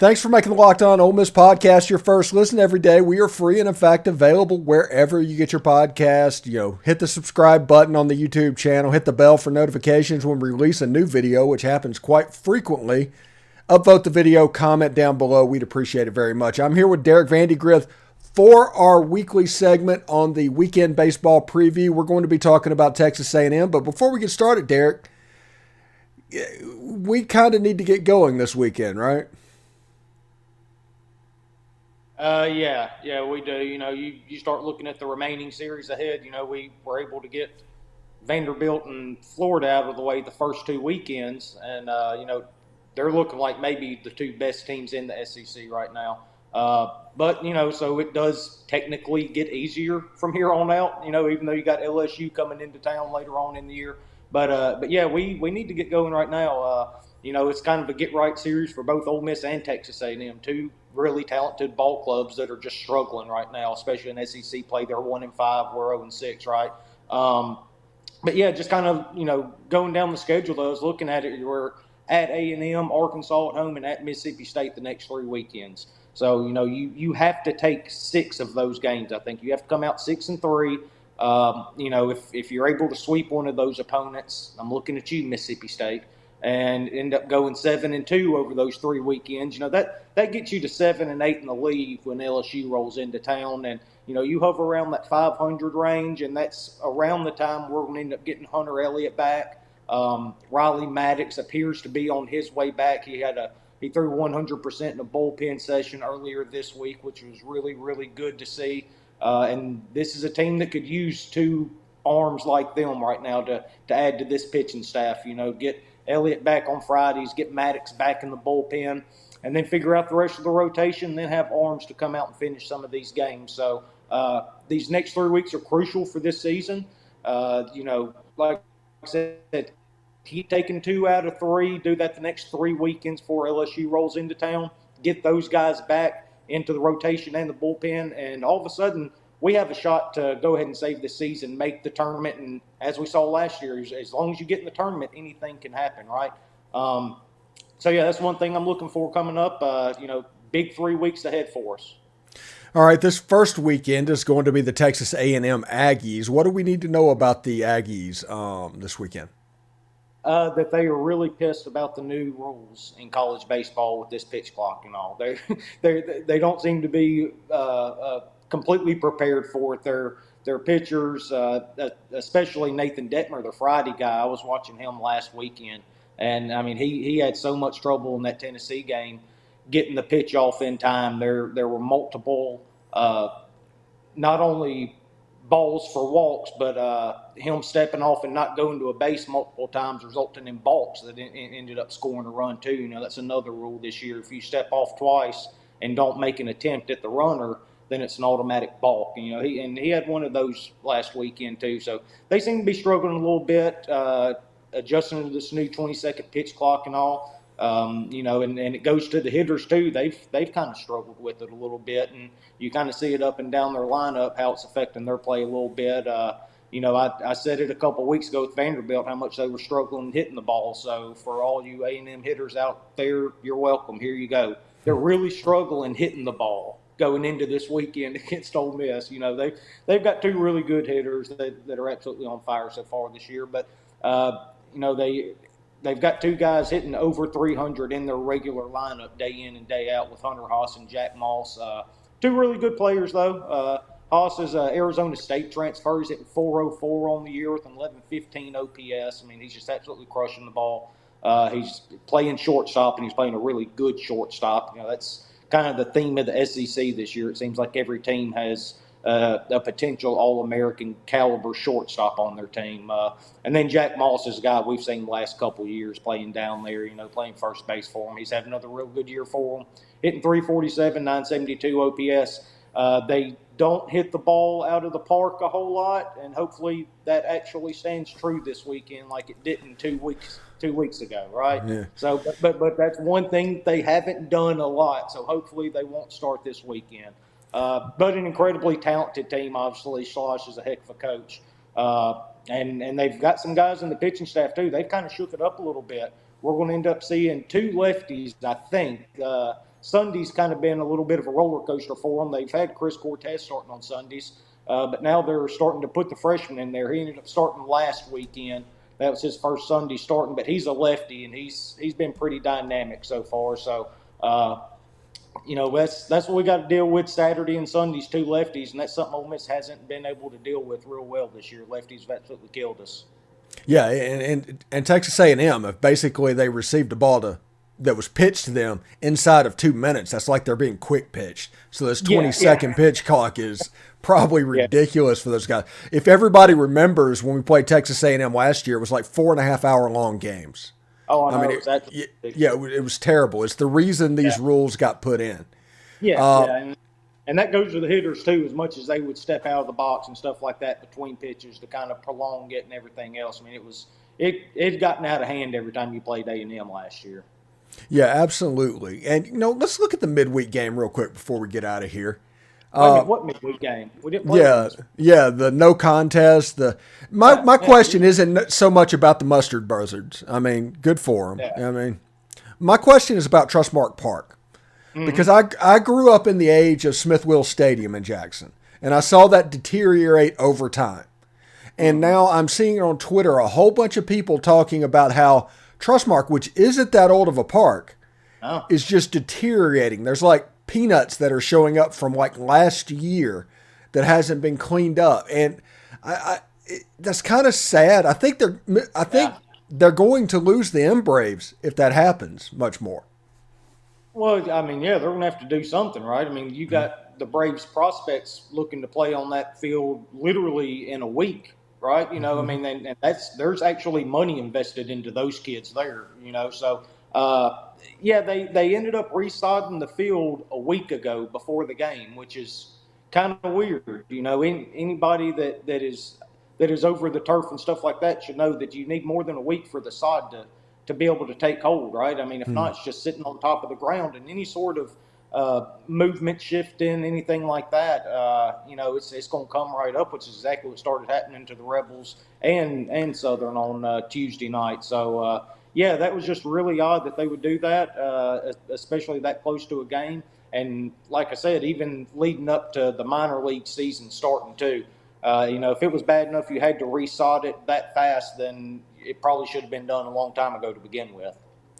Thanks for making the Locked On Ole Miss podcast your first listen every day. We are free and, in fact, available wherever you get your podcast. Hit the subscribe button on the YouTube channel. Hit the bell for notifications when we release a new video, which happens quite frequently. Upvote the video, comment down below. We'd appreciate it very much. I'm here with Derek Vandygriff for our weekly segment on the weekend baseball preview. We're going to be talking about Texas A&M, but before we get started, Derek, we kind of need to get going this weekend, right? Yeah, we do. You start looking at the remaining series ahead. We were able to get Vanderbilt and Florida out of the way the first two weekends, and they're looking like maybe the two best teams in the SEC right now. But so it does technically get easier from here on out. Even though you got LSU coming into town later on in the year, but yeah, we need to get going right now. It's kind of a get-right series for both Ole Miss and Texas A&M, two really talented ball clubs that are just struggling right now, especially in SEC play. They're 1-5, we're 0-6, right? But yeah, just kind of, going down the schedule, though, I was looking at it, we're at A&M, Arkansas at home, and at Mississippi State the next 3 weekends. So, you have to take 6 of those games, I think. You have to come out 6-3. If you're able to sweep one of those opponents, I'm looking at you, Mississippi State, and end up going 7-2 over those 3 weekends, that gets you to 7-8 in the league when LSU rolls into town, and you hover around that 500 range, and that's around the time we're going to end up getting Hunter Elliott back. Riley Maddox appears to be on his way back. He threw 100% in a bullpen session earlier this week, which was really, really good to see. And this is a team that could use 2 arms like them right now to add to this pitching staff. Get Elliott back on Fridays, get Maddox back in the bullpen, and then figure out the rest of the rotation, and then have arms to come out and finish some of these games. So these next 3 weeks are crucial for this season. Like I said, keep taking 2 out of 3, do that the next 3 weekends before LSU rolls into town, get those guys back into the rotation and the bullpen, and all of a sudden we have a shot to go ahead and save the season, make the tournament, and as we saw last year, as long as you get in the tournament, anything can happen, right? So, yeah, that's one thing I'm looking for coming up, big 3 weeks ahead for us. All right, this first weekend is going to be the Texas A&M Aggies. What do we need to know about the Aggies this weekend? That they are really pissed about the new rules in college baseball with this pitch clock and all. They don't seem to be completely prepared for it. Their pitchers, especially Nathan Detmer, the Friday guy. I was watching him last weekend, and I mean he had so much trouble in that Tennessee game getting the pitch off in time. There were multiple, not only balls for walks, but him stepping off and not going to a base multiple times, resulting in balks that ended up scoring a run too. That's another rule this year. If you step off twice and don't make an attempt at the runner, then it's an automatic balk. He had one of those last weekend too. So they seem to be struggling a little bit, adjusting to this new 20-second pitch clock and all. And it goes to the hitters too. They've kind of struggled with it a little bit, and you kind of see it up and down their lineup how it's affecting their play a little bit. I said it a couple of weeks ago with Vanderbilt how much they were struggling hitting the ball. So for all you A&M hitters out there, you're welcome. Here you go. They're really struggling hitting the ball going into this weekend against Ole Miss. They've got 2 really good hitters that are absolutely on fire so far this year, but they've got 2 guys hitting over 300 in their regular lineup day in and day out with Hunter Haas and Jack Moss. 2 really good players, though. Haas is an Arizona State transfer. He's hitting .404 on the year with an 11.15 OPS. I mean, he's just absolutely crushing the ball. He's playing shortstop, and he's playing a really good shortstop. That's kind of the theme of the SEC this year. It seems like every team has a potential All-American caliber shortstop on their team. And then Jack Moss is a guy we've seen the last couple of years playing down there, playing first base for him. He's had another real good year for him, hitting .347, 972 OPS. They don't hit the ball out of the park a whole lot, and hopefully that actually stands true this weekend like it didn't 2 weeks ago, right? Yeah. So, but that's one thing they haven't done a lot, so hopefully they won't start this weekend. But an incredibly talented team, obviously. Schloss is a heck of a coach. And they've got some guys in the pitching staff, too. They've kind of shook it up a little bit. We're going to end up seeing 2 lefties, I think. Sunday's kind of been a little bit of a roller coaster for them. They've had Chris Cortez starting on Sundays, but now they're starting to put the freshman in there. He ended up starting last weekend. That was his first Sunday starting, but he's a lefty, and he's been pretty dynamic so far. So, that's what we got to deal with Saturday and Sundays, two lefties, and that's something Ole Miss hasn't been able to deal with real well this year. Lefties have absolutely killed us. Yeah, and Texas A&M, if basically they received a ball that was pitched to them inside of 2 minutes, that's like they're being quick pitched. So this 20-second pitch clock is probably ridiculous for those guys. If everybody remembers when we played Texas A&M last year, it was like 4.5 hour long games. Oh, I know. It was terrible. It's the reason these rules got put in. And that goes to the hitters too, as much as they would step out of the box and stuff like that between pitches to kind of prolong it and everything else. I mean, it had gotten out of hand every time you played A&M last year. Yeah, absolutely. And let's look at the midweek game real quick before we get out of here. What midweek game? We didn't play the no contest. My question isn't so much about the Mustard Buzzards. I mean, good for them. Yeah. I mean, my question is about Trustmark Park. Because I grew up in the age of Smith-Will Stadium in Jackson, and I saw that deteriorate over time. And now I'm seeing on Twitter a whole bunch of people talking about how Trustmark, which isn't that old of a park, is just deteriorating. There's like peanuts that are showing up from like last year that hasn't been cleaned up, and that's kind of sad. I think they're going to lose the M Braves if that happens much more. Well, I mean, they're going to have to do something, right? I mean, you got the Braves prospects looking to play on that field literally in a week, right? I mean, and there's actually money invested into those kids there, So, they ended up resodding the field a week ago before the game, which is kind of weird. Anybody that is over the turf and stuff like that should know that you need more than a week for the sod to be able to take hold, right? I mean, if not, it's just sitting on top of the ground, and any sort of movement shifting, anything like that, it's going to come right up, which is exactly what started happening to the Rebels and Southern on Tuesday night. So, that was just really odd that they would do that, especially that close to a game. And like I said, even leading up to the minor league season starting too, if it was bad enough you had to resod it that fast, then it probably should have been done a long time ago to begin with.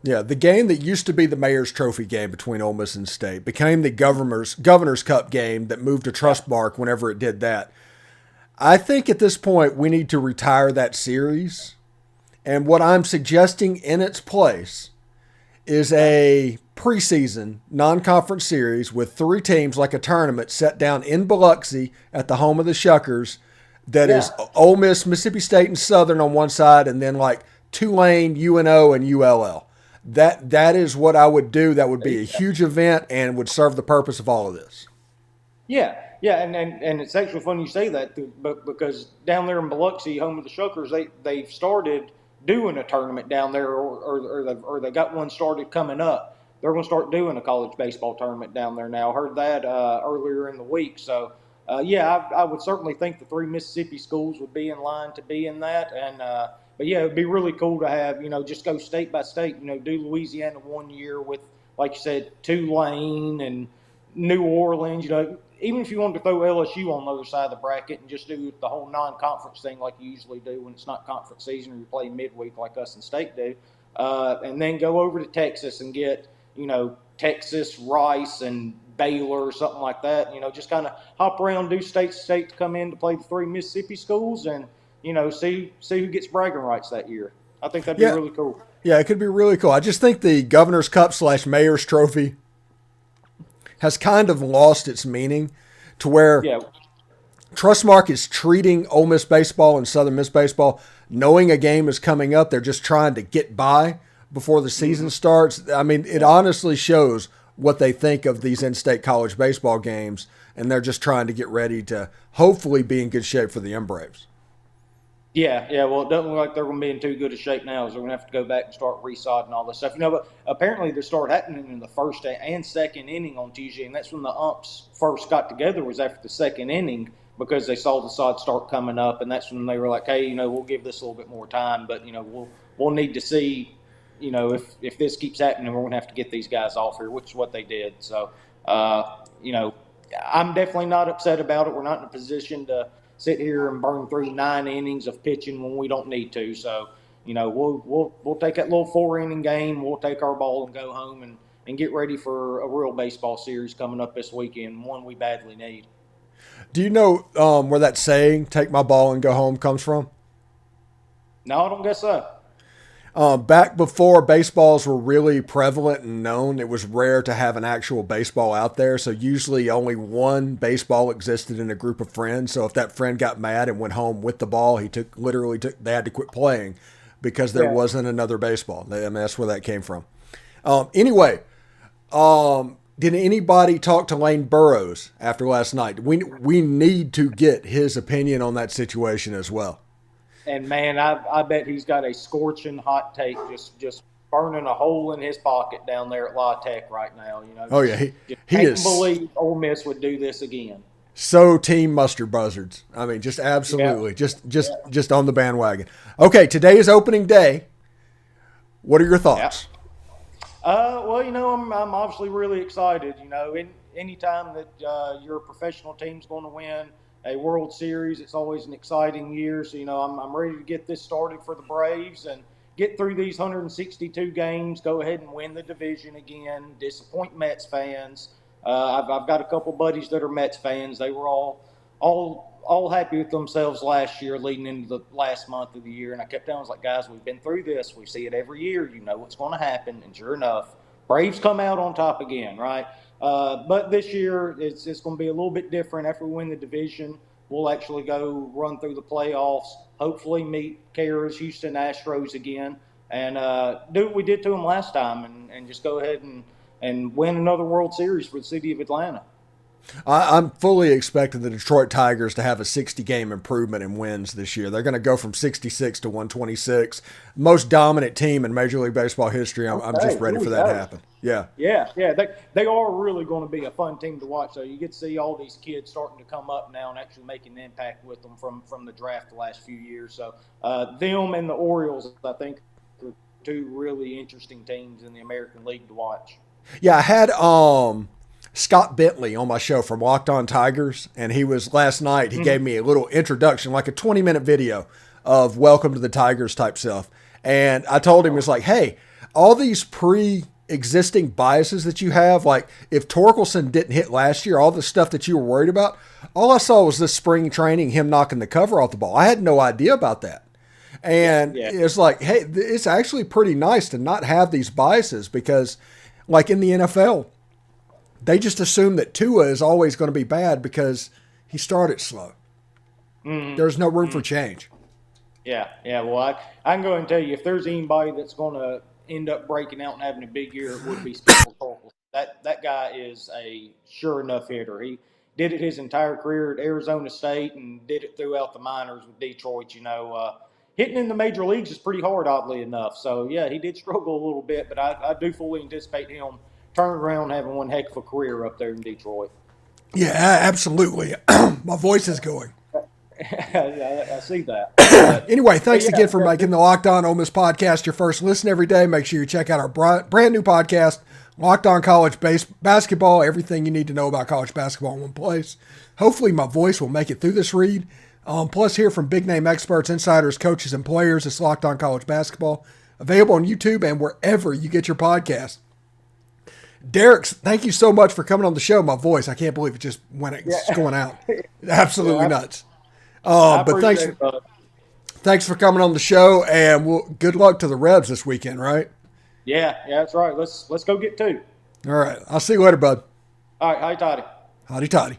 Yeah, the game that used to be the Mayor's Trophy game between Ole Miss and State became the Governor's Cup game that moved to Trustmark whenever it did that. I think at this point we need to retire that series, and what I'm suggesting in its place is a preseason non-conference series with 3 teams, like a tournament, set down in Biloxi at the home of the Shuckers. That is Ole Miss, Mississippi State, and Southern on one side, and then like Tulane, UNO, and ULL. That is what I would do. That would be a huge event and would serve the purpose of all of this. Yeah, and it's actually funny you say that, because down there in Biloxi, home of the Shuckers, they've started doing a tournament down there, or they got one started coming up. They're going to start doing a college baseball tournament down there now. I heard that earlier in the week, so. I would certainly think the 3 Mississippi schools would be in line to be in that. And but it'd be really cool to have, just go state by state, do Louisiana one year with, like you said, Tulane and New Orleans, even if you wanted to throw LSU on the other side of the bracket and just do the whole non-conference thing like you usually do when it's not conference season, or you play midweek like us and State do, and then go over to Texas and get, Texas, Rice, and Baylor or something like that, just kind of hop around, do state to state to come in to play the 3 Mississippi schools and, see who gets bragging rights that year. I think that'd be really cool. Yeah, it could be really cool. I just think the Governor's Cup / Mayor's Trophy has kind of lost its meaning to where Trustmark is treating Ole Miss Baseball and Southern Miss Baseball, knowing a game is coming up. They're just trying to get by before the season starts. I mean, it honestly shows what they think of these in-state college baseball games, and they're just trying to get ready to hopefully be in good shape for the M Braves. Yeah. Well, it doesn't look like they're going to be in too good a shape now, so they're going to have to go back and start resodding all this stuff. But apparently they started happening in the first and second inning on Tuesday, and that's when the umps first got together, was after the second inning, because they saw the sod start coming up, and that's when they were like, hey, we'll give this a little bit more time, but, we'll need to see if this keeps happening, we're going to have to get these guys off here, which is what they did. So, I'm definitely not upset about it. We're not in a position to sit here and burn through 9 innings of pitching when we don't need to. So, we'll take that little 4-inning game. We'll take our ball and go home and get ready for a real baseball series coming up this weekend, one we badly need. Do you know where that saying, take my ball and go home, comes from? No, I don't guess so. Back before baseballs were really prevalent and known, it was rare to have an actual baseball out there. So usually only one baseball existed in a group of friends. So if that friend got mad and went home with the ball, they had to quit playing because there wasn't another baseball. That's where that came from. Anyway, did anybody talk to Lane Burroughs after last night? We need to get his opinion on that situation as well. And, man, I bet he's got a scorching hot take just burning a hole in his pocket down there at La Tech right now. Oh, yeah. He can't believe Ole Miss would do this again. So team mustard buzzards. I mean, just absolutely. Yeah. Just on the bandwagon. Okay, today is opening day. What are your thoughts? Yeah. Well, I'm obviously really excited. Anytime that your professional team's going to win a World Series, it's always an exciting year. So, I'm ready to get this started for the Braves and get through these 162 games, go ahead and win the division again, disappoint Mets fans. I've got a couple buddies that are Mets fans. They were all happy with themselves last year leading into the last month of the year. And I kept telling them, guys, we've been through this. We see it every year. You know what's going to happen. And sure enough, Braves come out on top again, right? But this year, it's going to be a little bit different. After we win the division, we'll actually go run through the playoffs, hopefully meet Kara's Houston Astros again, and do what we did to them last time and just go ahead and win another World Series for the city of Atlanta. I'm fully expecting the Detroit Tigers to have a 60-game improvement in wins this year. They're going to go from 66 to 126. Most dominant team in Major League Baseball history. I'm just ready for that to happen. Yeah. Yeah. They are really going to be a fun team to watch. So you get to see all these kids starting to come up now and actually making an impact with them from the draft the last few years. So them and the Orioles, I think, are 2 really interesting teams in the American League to watch. Yeah, I had Scott Bentley on my show from Locked On Tigers, and he was last night. He gave me a little introduction, like a 20-minute video of welcome to the Tigers type stuff. And I told him, it's like, hey, all these pre-existing biases that you have, like if Torkelson didn't hit last year, all the stuff that you were worried about, all I saw was this spring training, him knocking the cover off the ball. I had no idea about that. And it's like, hey, it's actually pretty nice to not have these biases because, like in the NFL, they just assume that Tua is always going to be bad because he started slow. Mm-hmm. There's no room for change. Yeah. Well, I can go ahead and tell you, if there's anybody that's going to end up breaking out and having a big year, it would be Spencer Torkelson. That guy is a sure enough hitter. He did it his entire career at Arizona State and did it throughout the minors with Detroit. Hitting in the major leagues is pretty hard, oddly enough. So, yeah, he did struggle a little bit, but I do fully anticipate him turning around having one heck of a career up there in Detroit. Yeah, absolutely. My voice is going. I see that. Anyway, thanks again for making the Locked On Ole Miss podcast your first listen every day. Make sure you check out our brand new podcast, Locked On College Basketball, everything you need to know about college basketball in one place. Hopefully my voice will make it through this read. Plus hear from big-name experts, insiders, coaches, and players. It's Locked On College Basketball, available on YouTube and wherever you get your podcast. Derek, thank you so much for coming on the show. My voice, I can't believe it just it's going out. Absolutely nuts. But thanks for coming on the show, and good luck to the Rebs this weekend, right? Yeah, that's right. Let's go get 2. All right. I'll see you later, bud. All right. Hi, Toddy. Howdy, Toddy.